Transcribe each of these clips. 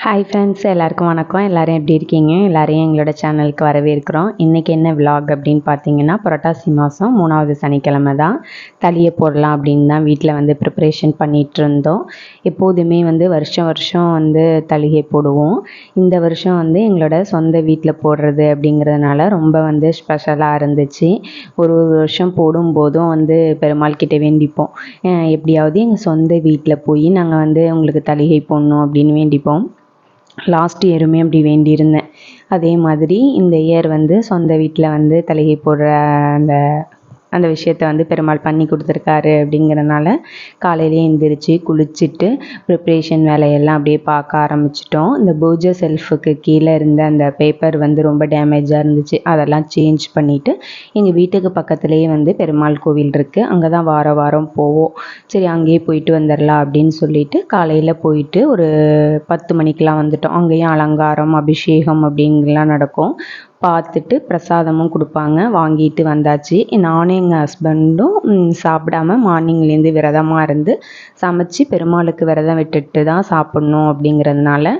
Hi friends, எல்லாருக்கும் வணக்கம். எல்லோரும் எப்படி இருக்கீங்க? எல்லாரையும் எங்களோட சேனலுக்கு வரவேற்கிறோம். இன்றைக்கி என்ன விலாக் அப்படின்னு பார்த்தீங்கன்னா, புரட்டாசி மாதம் 3வது சனிக்கிழமை தான். தளியை போடலாம் அப்படின்னு தான் வீட்டில் வந்து ப்ரிப்ரேஷன் பண்ணிகிட்டு இருந்தோம். எப்போதுமே வந்து வருஷம் வந்து தளிகை போடுவோம். இந்த வருஷம் வந்து எங்களோட சொந்த வீட்டில் போடுறது அப்படிங்கிறதுனால ரொம்ப வந்து ஸ்பெஷலாக இருந்துச்சு. ஒரு வருஷம் போடும்போதும் வந்து பெருமாள் கிட்டே வேண்டிப்போம், எப்படியாவது எங்கள் சொந்த வீட்டில் போய் நாங்கள் வந்து உங்களுக்கு தளிகை போடணும் அப்படின்னு வேண்டிப்போம். லாஸ்ட் இயருமே அப்படி வேண்டியிருந்தேன். அதே மாதிரி இந்த இயர் வந்து சொந்த வீட்டில் வந்து தளிகை போடுற அந்த விஷயத்த வந்து பெருமாள் பண்ணி கொடுத்துருக்காரு. அப்படிங்கிறனால காலையிலே எழுந்திரிச்சு குளிச்சுட்டு ப்ரிப்ரேஷன் வேலையெல்லாம் அப்படியே பார்க்க ஆரம்பிச்சிட்டோம். இந்த பூஜை செல்ஃபுக்கு கீழே இருந்த அந்த பேப்பர் வந்து ரொம்ப டேமேஜாக இருந்துச்சு. அதெல்லாம் சேஞ்ச் பண்ணிவிட்டு எங்கள் வீட்டுக்கு பக்கத்துலேயே வந்து பெருமாள் கோவில் இருக்குது. அங்கே தான் வாரம் போவோம். சரி, அங்கேயே போயிட்டு வந்துடலாம் அப்படின்னு சொல்லிட்டு காலையில் போயிட்டு ஒரு 10 மணிக்கெலாம் வந்துட்டோம். அங்கேயும் அலங்காரம், அபிஷேகம் அப்படிங்கலாம் நடக்கும். பார்த்துட்டு பிரசாதமும் கொடுப்பாங்க, வாங்கிட்டு வந்தாச்சு. நானும் எங்கள் ஹஸ்பண்டும் சாப்பிடாம மார்னிங்லேருந்து விரதமாக இருந்து சமைச்சு பெருமாளுக்கு விரதம் விட்டுட்டு தான் சாப்பிட்ணும் அப்படிங்கிறதுனால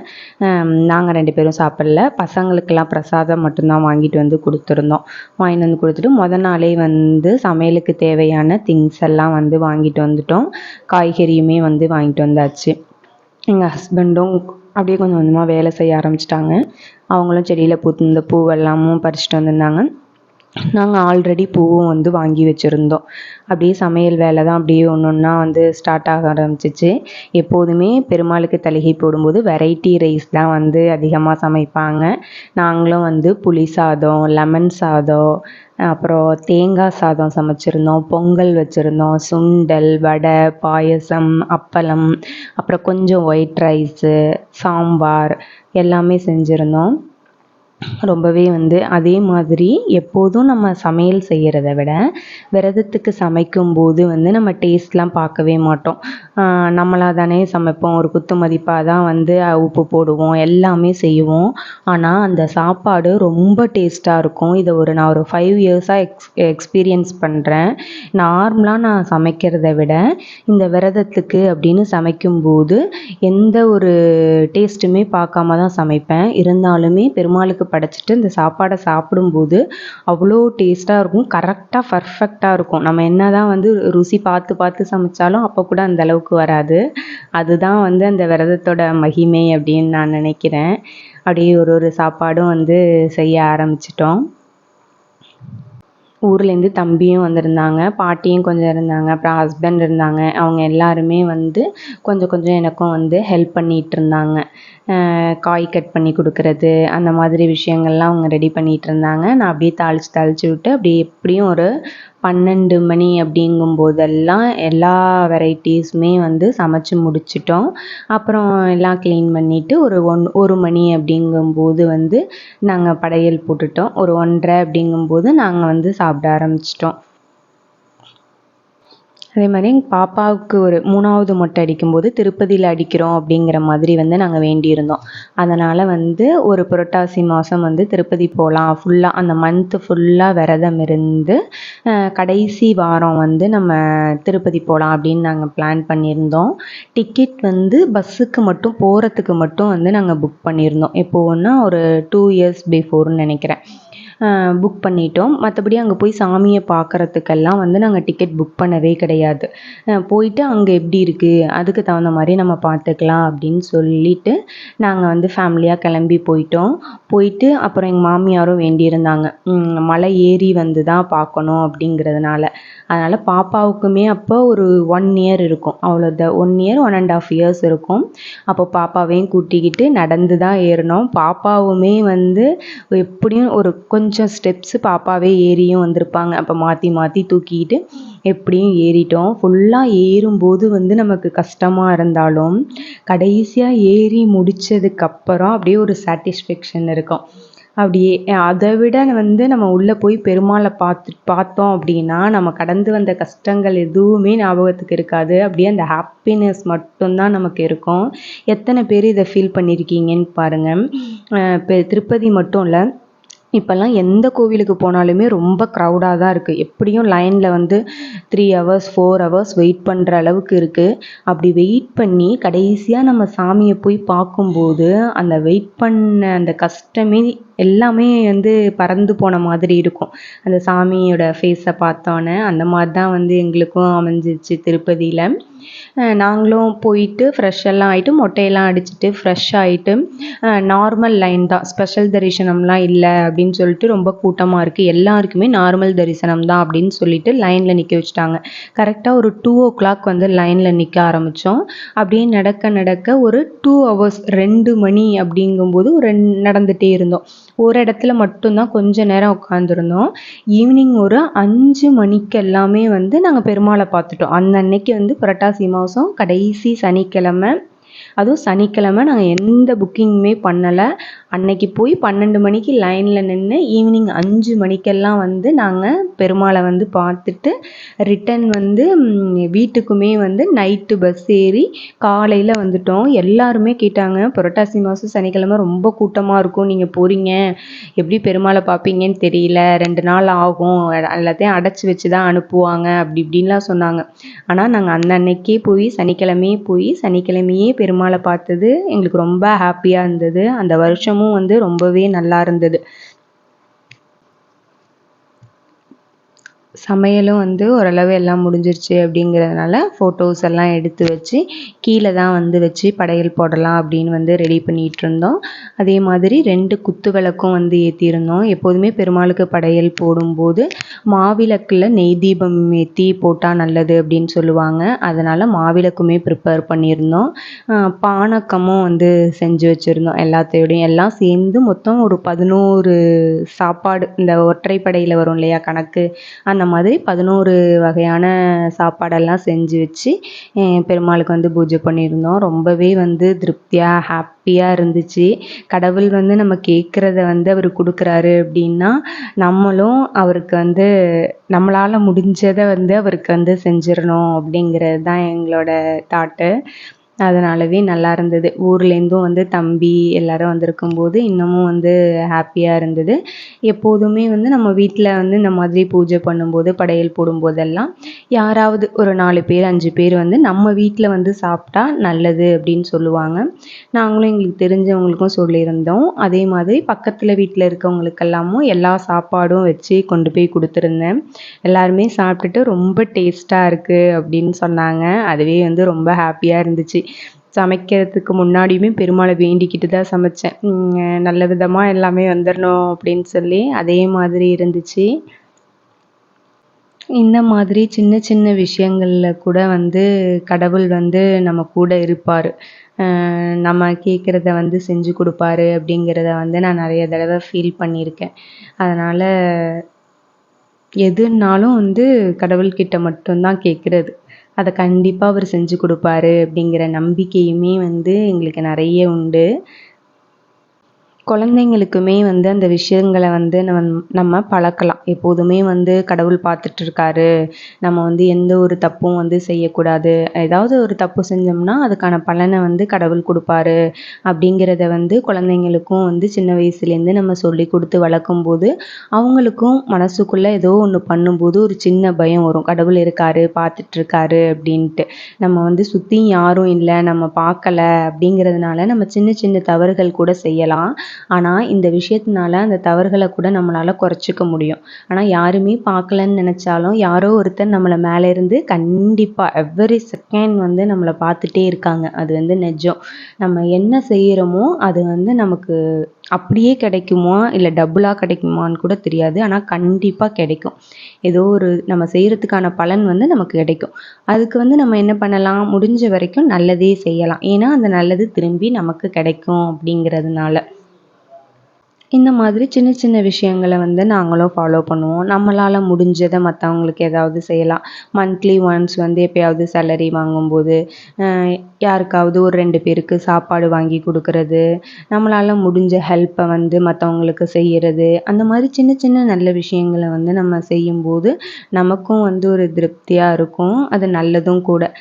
நாங்கள் 2 பேரும் சாப்பிடல. பசங்களுக்கெல்லாம் பிரசாதம் மட்டும்தான் வாங்கிட்டு வந்து கொடுத்துருந்தோம். வாங்கிட்டு வந்து கொடுத்துட்டு நாளே வந்து சமையலுக்கு தேவையான திங்ஸ் எல்லாம் வந்து வாங்கிட்டு வந்துட்டோம். காய்கறியுமே வந்து வாங்கிட்டு வந்தாச்சு. எங்கள் ஹஸ்பண்டும் அப்படியே கொஞ்சம் கொஞ்சமாக வேலை செய்ய ஆரம்பிச்சிட்டாங்க. அவங்களும் செடியில் பூத்திருந்த பூவெல்லாமும் பறிச்சுட்டு வந்திருந்தாங்க. நாங்கள் ஆல்ரெடி பூவும் வந்து வாங்கி வச்சுருந்தோம். அப்படியே சமையல் வேலை தான் அப்படியே ஒன்றா வந்து ஸ்டார்ட் ஆக ஆரம்பிச்சிச்சு. எப்போதுமே பெருமாளுக்கு தளிகை போடும்போது வெரைட்டி ரைஸ் தான் வந்து அதிகமாக சமைப்பாங்க. நாங்களும் வந்து புளி சாதம், லெமன் சாதம், அப்புறம் தேங்காய் சாதம் சமைச்சிருந்தோம், பொங்கல் வச்சுருந்தோம், சுண்டல், வடை, பாயசம், அப்பளம், அப்புறம் கொஞ்சம் ஒயிட் ரைஸு, சாம்பார் எல்லாமே செஞ்சுருந்தோம். ரொம்பவே வந்து அதே மாதிரி எப்போதும் நம்ம சமையல் செய்கிறத விட விரதத்துக்கு சமைக்கும்போது வந்து நம்ம டேஸ்ட்லாம் பார்க்கவே மாட்டோம். நம்மளாக தானே சமைப்போம், ஒரு குத்து மதிப்பாக தான் வந்து உப்பு போடுவோம், எல்லாமே செய்வோம். ஆனால் அந்த சாப்பாடு ரொம்ப டேஸ்ட்டாக இருக்கும். இதை நான் ஒரு 5 இயர்ஸாக எக்ஸ்பீரியன்ஸ் பண்ணுறேன். நார்மலாக நான் சமைக்கிறத விட இந்த விரதத்துக்கு அப்படின்னு சமைக்கும்போது எந்த ஒரு டேஸ்ட்டுமே பார்க்காம தான் சமைப்பேன். இருந்தாலுமே பெருமாளுக்கு படைச்சிட்டு இந்த சாப்பாடை சாப்பிடும்போது அவ்வளோ டேஸ்ட்டாக இருக்கும். கரெக்டாக பர்ஃபெக்டாக இருக்கும். நம்ம என்ன தான் வந்து ருசி பார்த்து சமைச்சாலும் அப்போ கூட அந்த அளவுக்கு வராது. அதுதான் வந்து அந்த விரதத்தோட மகிமை அப்படின்னு நான் நினைக்கிறேன். அப்படியே ஒரு சாப்பாடும் வந்து செய்ய ஆரம்பிச்சிட்டோம். ஊர்லேருந்து தம்பியும் வந்திருந்தாங்க, பாட்டியும் கொஞ்சம் இருந்தாங்க, அப்புறம் ஹஸ்பண்ட் இருந்தாங்க. அவங்க எல்லாருமே வந்து கொஞ்சம் எனக்கும் வந்து ஹெல்ப் பண்ணிகிட்டு இருந்தாங்க. காய் கட் பண்ணி கொடுக்குறது, அந்த மாதிரி விஷயங்கள்லாம் அவங்க ரெடி பண்ணிகிட்டு இருந்தாங்க. நான் அப்படியே தாளித்து விட்டு அப்படியே எப்படியும் ஒரு 12 மணி அப்படிங்கும்போதெல்லாம் எல்லா வெரைட்டிஸுமே வந்து சமைச்சு முடிச்சிட்டோம். அப்புறம் எல்லாம் க்ளீன் பண்ணிவிட்டு ஒரு மணி அப்படிங்கும்போது வந்து நாங்கள் படையல் போட்டுட்டோம். ஒரு 1:30 அப்படிங்கும்போது நாங்கள் வந்து சாப்பிட ஆரம்பிச்சிட்டோம். அதே மாதிரி எங்கள் பாப்பாவுக்கு ஒரு 3வது மொட்டை அடிக்கும்போது திருப்பதியில் அடிக்கிறோம் அப்படிங்கிற மாதிரி வந்து நாங்கள் வேண்டியிருந்தோம். அதனால் வந்து ஒரு புரட்டாசி மாதம் வந்து திருப்பதி போகலாம், ஃபுல்லாக அந்த மந்த்து ஃபுல்லாக விரதம் இருந்து கடைசி வாரம் வந்து நம்ம திருப்பதி போகலாம் அப்படின்னு நாங்கள் பிளான் பண்ணியிருந்தோம். டிக்கெட் வந்து பஸ்ஸுக்கு மட்டும் போகிறதுக்கு மட்டும் வந்து நாங்கள் புக் பண்ணியிருந்தோம். எப்போன்னா ஒரு 2 இயர்ஸ் பிஃபோர்னு நினைக்கிறேன். புக் பண்ணிட்டோம். மற்றபடி அங்கே போய் சாமியை பார்க்குறதுக்கெல்லாம் வந்து நாங்கள் டிக்கெட் புக் பண்ணவே கிடையாது. போயிட்டு அங்கே எப்படி இருக்குது அதுக்கு தகுந்த மாதிரி நம்ம பார்த்துக்கலாம் அப்படின்னு சொல்லிட்டு நாங்கள் வந்து ஃபேமிலியாக கிளம்பி போயிட்டோம். போயிட்டு அப்புறம் எங்கள் மாமியாரும் வேண்டியிருந்தாங்க, மலை ஏறி வந்து தான் பார்க்கணும் அப்படிங்கிறதுனால. அதனால் பாப்பாவுக்குமே அப்போ ஒரு 1 இயர் இருக்கும், அவ்வளோதான். 1 இயர் 1.5 இயர்ஸ் இருக்கும். அப்போ பாப்பாவையும் கூட்டிக்கிட்டு நடந்து தான் ஏறினோம். பாப்பாவுமே வந்து எப்படியும் ஒரு கொஞ்சம் ஸ்டெப்ஸு பாப்பாவே ஏறியும் வந்திருப்பாங்க. அப்போ மாற்றி தூக்கிக்கிட்டு எப்படியும் ஏறிட்டோம். ஃபுல்லாக ஏறும்போது வந்து நமக்கு கஷ்டமாக இருந்தாலும் கடைசியாக ஏறி முடித்ததுக்கப்புறம் அப்படியே ஒரு சாட்டிஸ்ஃபேக்ஷன் இருக்கும். அப்படியே அதை விட வந்து நம்ம உள்ளே போய் பெருமாளை பார்த்தோம் அப்படின்னா நம்ம கடந்து வந்த கஷ்டங்கள் எதுவுமே ஞாபகத்துக்கு இருக்காது. அப்படியே அந்த ஹாப்பினஸ் மட்டும்தான் நமக்கு இருக்கும். எத்தனை பேர் இதை ஃபீல் பண்ணியிருக்கீங்கன்னு பாருங்கள். இப்போ திருப்பதி மட்டும் இல்லை, இப்போல்லாம் எந்த கோவிலுக்கு போனாலுமே ரொம்ப க்ரௌடாக தான் இருக்குது. எப்படியும் லைனில் வந்து 3 ஹவர்ஸ் 4 ஹவர்ஸ் வெயிட் பண்ணுற அளவுக்கு இருக்குது. அப்படி வெயிட் பண்ணி கடைசியாக நம்ம சாமியை போய் பார்க்கும்போது அந்த வெயிட் பண்ண அந்த கஷ்டமே எல்லாமே வந்து பறந்து போன மாதிரி இருக்கும். அந்த சாமியோட ஃபேஸை பார்த்தோன்னே அந்த மாதிரி தான் வந்து எங்களுக்கும் அமைஞ்சிச்சு திருப்பதியில். நாங்களும் போயிட்டு ஃப்ரெஷ் எல்லாம் ஆகிட்டு மொட்டையெல்லாம் அடிச்சுட்டு ஃப்ரெஷ் ஆகிட்டு நார்மல் லைன் தான், ஸ்பெஷல் தரிசனம்லாம் இல்லை அப்படின்னு சொல்லிட்டு ரொம்ப கூட்டமாக இருக்குது, எல்லாருக்குமே நார்மல் தரிசனம் தான் அப்படின்னு சொல்லிட்டு லைனில் நிற்க வச்சுட்டாங்க. கரெக்டாக ஒரு 2 o'clock வந்து லைனில் நிற்க ஆரம்பித்தோம். அப்படியே நடக்க நடக்க ஒரு 2 hours 2 மணி அப்படிங்கும்போது நடந்துகிட்டே இருந்தோம். ஒரு இடத்துல மட்டும்தான் கொஞ்ச நேரம் உட்காந்துருந்தோம். ஈவினிங் ஒரு 5 மணிக்கு எல்லாமே வந்து நாங்கள் பெருமாளை பார்த்துட்டோம். அன்னைக்கு வந்து புரட்டாசி மாதம் கடைசி சனிக்கிழமை, அதுவும் சனிக்கிழமை நாங்கள் எந்த புக்கிங்குமே பண்ணலை. அன்னைக்கு போய் 12 மணிக்கு லைனில் நின்று ஈவினிங் 5 மணிக்கெல்லாம் வந்து நாங்கள் பெருமாளை வந்து பார்த்துட்டு ரிட்டன் வந்து வீட்டுக்குமே வந்து நைட்டு பஸ் ஏறி காலையில் வந்துட்டோம். எல்லாருமே கேட்டாங்க, புரட்டாசி மாதம் சனிக்கிழமை ரொம்ப கூட்டமாக இருக்கும், நீங்கள் போகிறீங்க எப்படி பெருமாளை பார்ப்பீங்கன்னு தெரியல, 2 நாள் ஆகும், எல்லாத்தையும் அடைச்சி வச்சு தான் அனுப்புவாங்க அப்படி இப்படின்லாம் சொன்னாங்க. ஆனால் நாங்கள் அன்னைக்கே போய் சனிக்கிழமையே பெருமாளை பார்த்தது எங்களுக்கு ரொம்ப ஹாப்பியாக இருந்தது. அந்த வருஷமும் வந்து ரொம்பவே நல்லா இருந்தது. சமையலும் வந்து ஓரளவு எல்லாம் முடிஞ்சிருச்சு அப்படிங்கிறதுனால ஃபோட்டோஸ் எல்லாம் எடுத்து வச்சு கீழே தான் வந்து வச்சு படையல் போடலாம் அப்படின்னு வந்து ரெடி பண்ணிகிட்டு இருந்தோம். அதே மாதிரி 2 குத்து விளக்கும் வந்து ஏற்றிருந்தோம். எப்போதுமே பெருமாளுக்கு படையல் போடும்போது மாவிளக்கில் நெய் தீபம் ஏற்றி போட்டால் நல்லது அப்படின்னு சொல்லுவாங்க. அதனால் மாவிளக்குமே ப்ரிப்பேர் பண்ணியிருந்தோம். பானக்கமும் வந்து செஞ்சு வச்சுருந்தோம். எல்லாத்தையோடையும் எல்லாம் சேர்ந்து மொத்தம் ஒரு 11 சாப்பாடு, இந்த ஒற்றைப்படையில் வரும் இல்லையா கணக்கு, அந்த மாதிரி 11 வகையான சாப்பாடெல்லாம் செஞ்சு வச்சு பெருமாளுக்கு வந்து பூஜை பண்ணியிருந்தோம். ரொம்பவே வந்து திருப்தியாக ஹாப்பியாக இருந்துச்சு. கடவுள் வந்து நம்ம கேட்குறத வந்து அவர் கொடுக்குறாரு அப்படின்னா நம்மளும் அவருக்கு வந்து நம்மளால் முடிஞ்சதை வந்து அவருக்கு வந்து செஞ்சிடணும் அப்படிங்கிறது தான் எங்களோட தாட்டு. அதனாலவே நல்லா இருந்தது. ஊர்லேருந்தும் வந்து தம்பி எல்லோரும் வந்திருக்கும்போது இன்னமும் வந்து ஹாப்பியாக இருந்தது. எப்போதுமே வந்து நம்ம வீட்டில் வந்து இந்த மாதிரி பூஜை பண்ணும்போது படையல் போடும்போதெல்லாம் யாராவது ஒரு 4 பேர் 5 பேர் வந்து நம்ம வீட்டில் வந்து சாப்பிட்டா நல்லது அப்படின்னு சொல்லுவாங்க. நாங்களும் எங்களுக்கு தெரிஞ்சவங்களுக்கும் சொல்லியிருந்தோம். அதே மாதிரி பக்கத்தில் வீட்டில் இருக்கவங்களுக்கெல்லாமும் எல்லா சாப்பாடும் வச்சு கொண்டு போய் கொடுத்துருந்தேன். எல்லாருமே சாப்பிட்டுட்டு ரொம்ப டேஸ்ட்டாக இருக்குது அப்படின்னு சொன்னாங்க. அதுவே வந்து ரொம்ப ஹாப்பியாக இருந்துச்சு. சமைக்கிறதுக்கு முன்னாடியுமே பெருமாளை வேண்டிக்கிட்டு தான் சமைச்சேன். நல்ல விதமாக எல்லாமே வந்துடணும் அப்படின்னு சொல்லி. அதே மாதிரி இருந்துச்சு. இந்த மாதிரி சின்ன சின்ன விஷயங்களில் கூட வந்து கடவுள் வந்து நம்ம கூட இருப்பார். நம்ம கேட்குறத வந்து செஞ்சு கொடுப்பாரு அப்படிங்கிறத வந்து நான் நிறைய தடவை ஃபீல் பண்ணியிருக்கேன். அதனால் எதுனாலும் வந்து கடவுள்கிட்ட மட்டும்தான் கேட்குறது. அதை கண்டிப்பாக அவர் செஞ்சு கொடுப்பாரு அப்படிங்கிற நம்பிக்கையுமே வந்து எங்களுக்கு நிறைய உண்டு. குழந்தைங்களுக்குமே வந்து அந்த விஷயங்களை வந்து நம்ம பழக்கலாம். எப்போதுமே வந்து கடவுள் பார்த்துட்ருக்காரு, நம்ம வந்து எந்த ஒரு தப்பும் வந்து செய்யக்கூடாது, ஏதாவது ஒரு தப்பு செஞ்சோம்னா அதுக்கான பலனை வந்து கடவுள் கொடுப்பாரு அப்படிங்கிறத வந்து குழந்தைங்களுக்கும் வந்து சின்ன வயசுலேருந்து நம்ம சொல்லி கொடுத்து வளர்க்கும்போது அவங்களுக்கும் மனசுக்குள்ளே ஏதோ ஒன்று பண்ணும்போது ஒரு சின்ன பயம் வரும், கடவுள் இருக்காரு பார்த்துட்ருக்காரு அப்படின்ட்டு. நம்ம வந்து சுற்றி யாரும் இல்லை, நம்ம பார்க்கல அப்படிங்கிறதுனால நம்ம சின்ன சின்ன தவறுகள் கூட செய்யலாம். ஆனால் இந்த விஷயத்தினால அந்த தவறுகளை கூட நம்மளால் குறைச்சிக்க முடியும். ஆனால் யாருமே பார்க்கலன்னு நினச்சாலும் யாரோ ஒருத்தர் நம்மளை மேலே இருந்து கண்டிப்பாக எவ்ரி செகண்ட் வந்து நம்மளை பார்த்துட்டே இருக்காங்க. அது வந்து நிஜம். நம்ம என்ன செய்கிறோமோ அது வந்து நமக்கு அப்படியே கிடைக்குமா இல்லை டபுளாக கிடைக்குமான்னு கூட தெரியாது. ஆனால் கண்டிப்பாக கிடைக்கும். ஏதோ ஒரு நம்ம செய்கிறதுக்கான பலன் வந்து நமக்கு கிடைக்கும். அதுக்கு வந்து நம்ம என்ன பண்ணலாம், முடிஞ்ச வரைக்கும் நல்லதே செய்யலாம். ஏன்னா அந்த நல்லது திரும்பி நமக்கு கிடைக்கும் அப்படிங்கிறதுனால. இந்த மாதிரி சின்ன சின்ன விஷயங்களை வந்து நாங்களும் ஃபாலோ பண்ணுவோம். நம்மளால் முடிஞ்சதை மற்றவங்களுக்கு ஏதாவது செய்யலாம். மந்த்லி ஒன்ஸ் வந்து எப்போயாவது சேலரி வாங்கும்போது யாருக்காவது ஒரு 2 பேருக்கு சாப்பாடு வாங்கி கொடுக்கறது, நம்மளால் முடிஞ்ச ஹெல்ப்பை வந்து மற்றவங்களுக்கு செய்கிறது, அந்த மாதிரி சின்ன சின்ன நல்ல விஷயங்களை வந்து நம்ம செய்யும்போது நமக்கும் வந்து ஒரு திருப்தியாக இருக்கும். அது நல்லதும் கூட.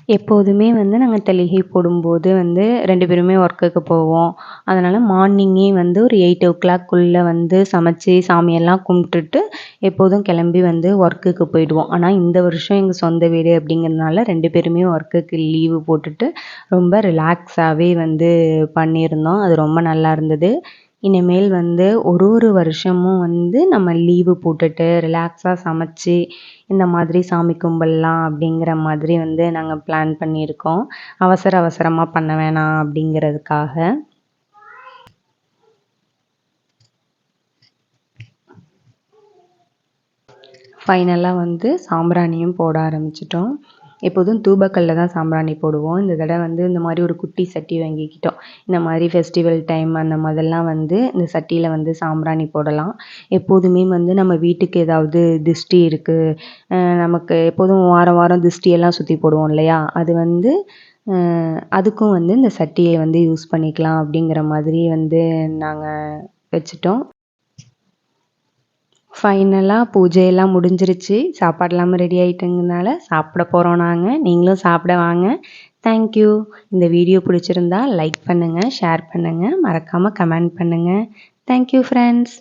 எப்போதுமே வந்து நாங்கள் தெளிகை போடும்போது வந்து 2 பேருமே ஒர்க்குக்கு போவோம். அதனால் மார்னிங்கே வந்து ஒரு 8:00 வந்து சமைச்சு சாமியெல்லாம் கும்பிட்டுட்டு எப்போதும் கிளம்பி வந்து ஒர்க்குக்கு போயிடுவோம். ஆனால் இந்த வருஷம் எங்கள் சொந்த வீடு அப்படிங்கிறதுனால 2 பேருமே ஒர்க்குக்கு லீவு போட்டுட்டு ரொம்ப ரிலாக்ஸாகவே வந்து பண்ணியிருந்தோம். அது ரொம்ப நல்லா இருந்தது. இனிமேல் வந்து ஒரு வருஷமும் வந்து நம்ம லீவு போட்டுட்டு ரிலாக்ஸாக சமைச்சு இந்த மாதிரி சாமி கும்பிடலாம் அப்படிங்கிற மாதிரி வந்து நாங்கள் பிளான் பண்ணியிருக்கோம். அவசரமாக பண்ண வேணாம் அப்படிங்கிறதுக்காக. ஃபைனலாக வந்து சாம்பிராணியும் போட ஆரம்பிச்சிட்டோம். எப்போதும் தூபக்கல்லில் தான் சாம்பிராணி போடுவோம். இந்த தடவை வந்து இந்த மாதிரி ஒரு குட்டி சட்டி வாங்கிக்கிட்டோம். இந்த மாதிரி ஃபெஸ்டிவல் டைம் அந்த மாதிரிலாம் வந்து இந்த சட்டியில் வந்து சாம்பிராணி போடலாம். எப்போதுமே வந்து நம்ம வீட்டுக்கு ஏதாவது திஷ்டி இருக்குது, நமக்கு எப்போதும் வாரம் வாரம் திஷ்டியெல்லாம் சுற்றி போடுவோம் இல்லையா, அது வந்து அதுக்கும் வந்து இந்த சட்டியை வந்து யூஸ் பண்ணிக்கலாம் அப்படிங்கிற மாதிரி வந்து நாங்கள் வச்சுட்டோம். ஃபைனலாக பூஜையெல்லாம் முடிஞ்சிருச்சு. சாப்பாடெல்லாம் ரெடி ஆகிட்டங்கனால சாப்பிட போகிறோம் நாங்கள். நீங்களும் சாப்பிட வாங்க. தேங்க்யூ. இந்த வீடியோ பிடிச்சிருந்தா லைக் பண்ணுங்கள், ஷேர் பண்ணுங்கள், மறக்காமல் கமெண்ட் பண்ணுங்கள். Thank you friends.